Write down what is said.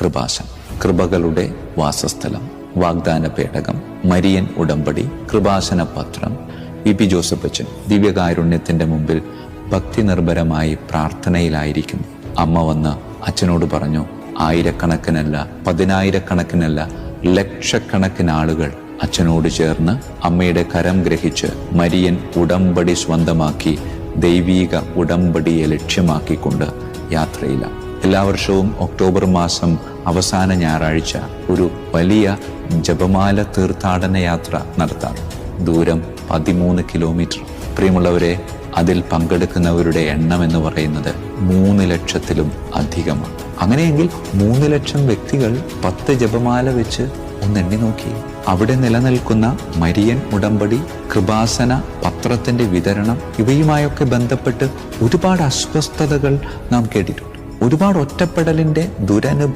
കൃപാസനം, കൃപകളുടെ വാസസ്ഥലം, വാഗ്ദാന പേടകം, മരിയൻ ഉടമ്പടി, കൃപാസന പത്രം. പി ജോസഫ് അച്ഛൻ ദിവ്യകാരുണ്യത്തിന്റെ മുമ്പിൽ ഭക്തി നിർഭരമായി പ്രാർത്ഥനയിലായിരിക്കുന്നു. അമ്മ വന്ന് അച്ഛനോട് പറഞ്ഞു, ആയിരക്കണക്കിനല്ല, പതിനായിരക്കണക്കിനല്ല, ലക്ഷക്കണക്കിന് ആളുകൾ അച്ഛനോട് ചേർന്ന് അമ്മയുടെ കരം ഗ്രഹിച്ച് മരിയൻ ഉടമ്പടി സ്വന്തമാക്കി ദൈവീക ഉടമ്പടിയെ ലക്ഷ്യമാക്കിക്കൊണ്ട് യാത്രയിലാണ്. എല്ലാ വർഷവും ഒക്ടോബർ മാസം അവസാന ഞായറാഴ്ച ഒരു വലിയ ജപമാല തീർത്ഥാടന യാത്ര നടത്താറ്. ദൂരം 13 കിലോമീറ്റർ. പ്രിയമുള്ളവരെ, അതിൽ പങ്കെടുക്കുന്നവരുടെ എണ്ണം എന്ന് പറയുന്നത് 3 ലക്ഷത്തിലും അധികമാണ്. അങ്ങനെയെങ്കിൽ 3 ലക്ഷം വ്യക്തികൾ 10 ജപമാല വെച്ച് ഒന്നെണ്ണി നോക്കി. അവിടെ നിലനിൽക്കുന്ന മരിയൻ ഉടമ്പടി, കൃപാസന പത്രത്തിന്റെ വിതരണം, ഇവയുമായൊക്കെ ബന്ധപ്പെട്ട് ഒരുപാട് അസ്വസ്ഥതകൾ നാം കേട്ടിട്ടുണ്ട്. ഒരുപാട് ഒറ്റപ്പെടലിന്റെ ദുരനുഭവം